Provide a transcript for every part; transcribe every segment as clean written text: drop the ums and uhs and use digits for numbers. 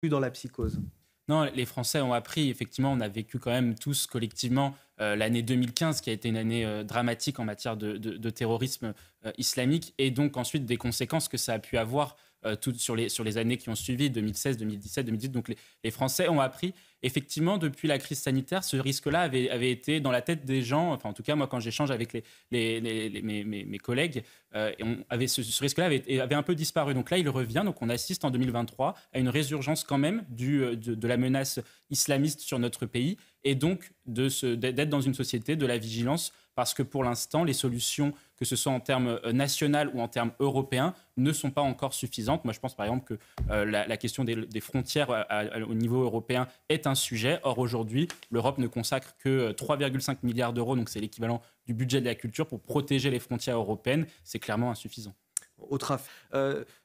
plus dans la psychose. Non, les Français ont appris. Effectivement, on a vécu quand même tous collectivement l'année 2015, qui a été une année dramatique en matière de terrorisme islamique, et donc ensuite des conséquences que ça a pu avoir toutes sur les années qui ont suivi, 2016, 2017, 2018. Donc les Français ont appris. Effectivement, depuis la crise sanitaire, ce risque-là avait été dans la tête des gens. Enfin, en tout cas, moi, quand j'échange avec mes collègues, ce risque-là avait un peu disparu. Donc là, il revient. Donc on assiste en 2023 à une résurgence quand même de la menace islamiste sur notre pays, et donc d'être dans une société de la vigilance, parce que pour l'instant, les solutions, que ce soit en termes national ou en termes européens, ne sont pas encore suffisantes. Moi, je pense par exemple que la question des frontières au niveau européen est un sujet. Or, aujourd'hui, l'Europe ne consacre que 3,5 milliards d'euros, donc c'est l'équivalent du budget de la culture, pour protéger les frontières européennes. C'est clairement insuffisant.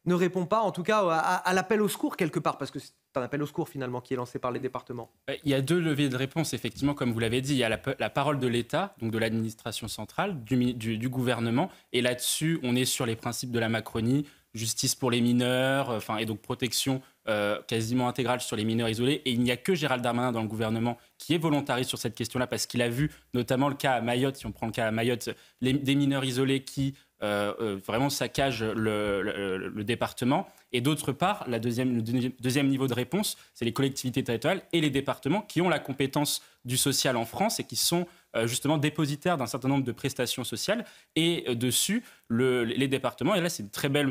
Ne répond pas, en tout cas, à l'appel au secours quelque part, parce que c'est un appel au secours finalement qui est lancé par les départements. Il y a deux leviers de réponse, effectivement, comme vous l'avez dit. Il y a la parole de l'État, donc de l'administration centrale, du gouvernement, et là-dessus, on est sur les principes de la Macronie, justice pour les mineurs, et donc protection quasiment intégrale sur les mineurs isolés. Et il n'y a que Gérald Darmanin dans le gouvernement qui est volontariste sur cette question-là, parce qu'il a vu notamment le cas à Mayotte, si on prend le cas à Mayotte, des mineurs isolés qui vraiment saccagent le département. Et d'autre part, le deuxième niveau de réponse, c'est les collectivités territoriales et les départements qui ont la compétence du social en France et qui sont justement dépositaires d'un certain nombre de prestations sociales. Et dessus, les départements, et là c'est une très belle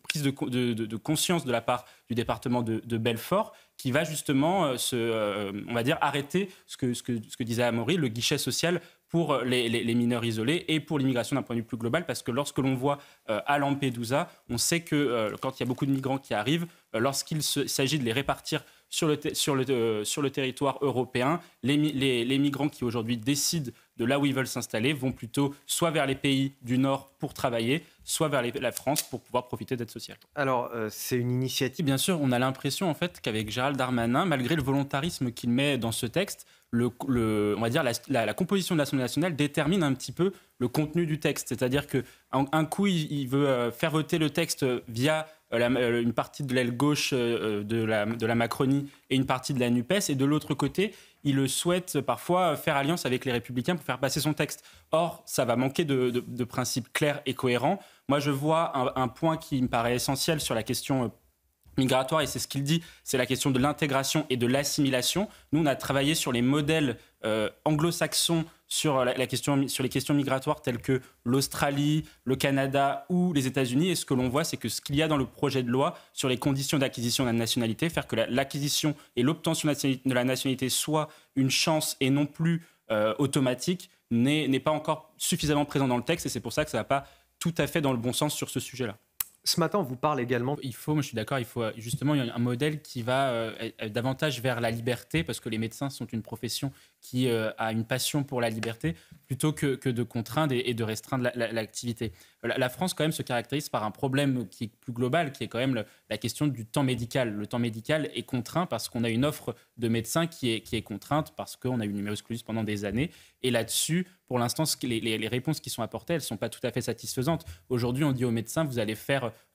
prise de conscience de la part du département de Belfort, qui va justement on va dire, arrêter ce que disait Amaury, le guichet social pour les mineurs isolés et pour l'immigration d'un point de vue plus global, parce que lorsque l'on voit à Lampedusa, on sait que quand il y a beaucoup de migrants qui arrivent, lorsqu'il s'agit de les répartir sur le territoire européen, les migrants qui aujourd'hui décident de là où ils veulent s'installer vont plutôt soit vers les pays du Nord pour travailler, soit vers la France pour pouvoir profiter d'aide sociale. Alors, c'est une initiative. Bien sûr, on a l'impression en fait qu'avec Gérald Darmanin, malgré le volontarisme qu'il met dans ce texte, on va dire la composition de l'Assemblée nationale détermine un petit peu le contenu du texte. C'est-à-dire qu'un coup, il veut faire voter le texte via une partie de l'aile gauche de la Macronie et une partie de la NUPES, et de l'autre côté, il souhaite parfois faire alliance avec les Républicains pour faire passer son texte. Or, ça va manquer de principes clairs et cohérents. Moi, je vois un point qui me paraît essentiel sur la question migratoire, et c'est ce qu'il dit, c'est la question de l'intégration et de l'assimilation. Nous, on a travaillé sur les modèles anglo-saxons sur les questions migratoires, telles que l'Australie, le Canada ou les États-Unis. Et ce que l'on voit, c'est que ce qu'il y a dans le projet de loi sur les conditions d'acquisition de la nationalité, faire que l'acquisition et l'obtention de la nationalité soient une chance et non plus automatique, n'est pas encore suffisamment présent dans le texte, et c'est pour ça que ça ne va pas tout à fait dans le bon sens sur ce sujet-là. Ce matin, on vous parle également. Moi je suis d'accord, il faut justement un modèle qui va davantage vers la liberté, parce que les médecins sont une profession qui a une passion pour la liberté, plutôt que de contraindre et de restreindre l'activité. La France, quand même, se caractérise par un problème qui est plus global, qui est quand même la question du temps médical. Le temps médical est contraint parce qu'on a une offre de médecins qui est contrainte, parce qu'on a eu le numerus clausus pendant des années. Et là-dessus, pour l'instant, les réponses qui sont apportées, elles ne sont pas tout à fait satisfaisantes. Aujourd'hui, on dit aux médecins,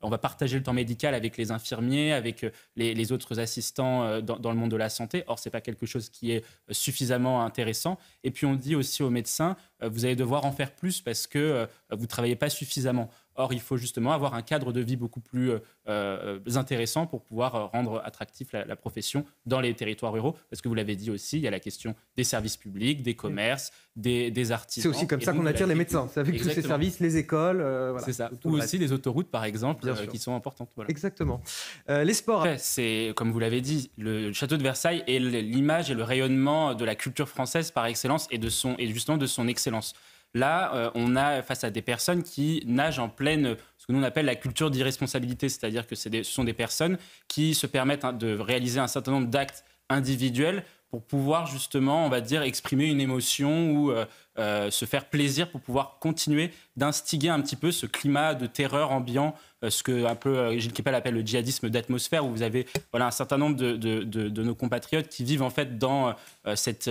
on va partager le temps médical avec les infirmiers, avec les autres assistants dans le monde de la santé. Or, ce n'est pas quelque chose qui est suffisamment intéressant. Et puis, on dit aussi aux médecins, vous allez devoir en faire plus parce que vous ne travaillez pas suffisamment. Or, il faut justement avoir un cadre de vie beaucoup plus intéressant pour pouvoir rendre attractif la profession dans les territoires ruraux. Parce que vous l'avez dit aussi, il y a la question des services publics, des commerces, des artisans. C'est aussi comme ça qu'on attire les médecins. C'est avec tous ces services, les écoles. Voilà, c'est ça. Ou aussi les autoroutes, par exemple, qui sont importantes. Voilà. Exactement. Les sports. Après, c'est, comme vous l'avez dit, le château de Versailles est l'image et le rayonnement de la culture française par excellence et justement de son excellence. Là, on a face à des personnes qui nagent en pleine, ce que nous on appelle la culture d'irresponsabilité, c'est-à-dire que ce sont des personnes qui se permettent de réaliser un certain nombre d'actes individuels pour pouvoir justement, on va dire, exprimer une émotion ou se faire plaisir pour pouvoir continuer d'instiguer un petit peu ce climat de terreur ambiant, ce que un peu Gilles Kepel appelle le djihadisme d'atmosphère, où vous avez un certain nombre de nos compatriotes qui vivent en fait dans cette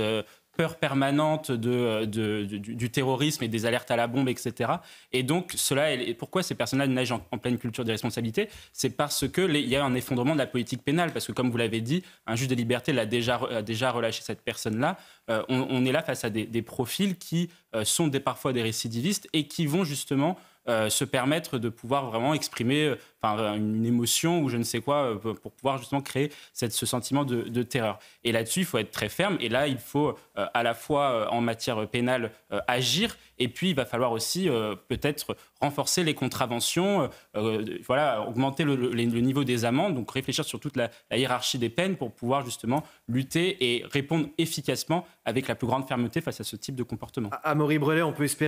peur permanente du terrorisme et des alertes à la bombe, etc. Et donc, pourquoi ces personnes-là nagent en pleine culture des responsabilités? C'est parce qu'il y a un effondrement de la politique pénale. Parce que, comme vous l'avez dit, un juge des libertés a déjà relâché cette personne-là. On est là face à des profils qui sont parfois des récidivistes et qui vont justement se permettre de pouvoir vraiment exprimer une émotion ou je ne sais quoi pour pouvoir justement créer ce sentiment de terreur. Et là-dessus, il faut être très ferme. Et là, il faut à la fois en matière pénale agir et puis il va falloir aussi peut-être renforcer les contraventions, augmenter le niveau des amendes, donc réfléchir sur toute la hiérarchie des peines pour pouvoir justement lutter et répondre efficacement avec la plus grande fermeté face à ce type de comportement. Amaury Brelet, on peut espérer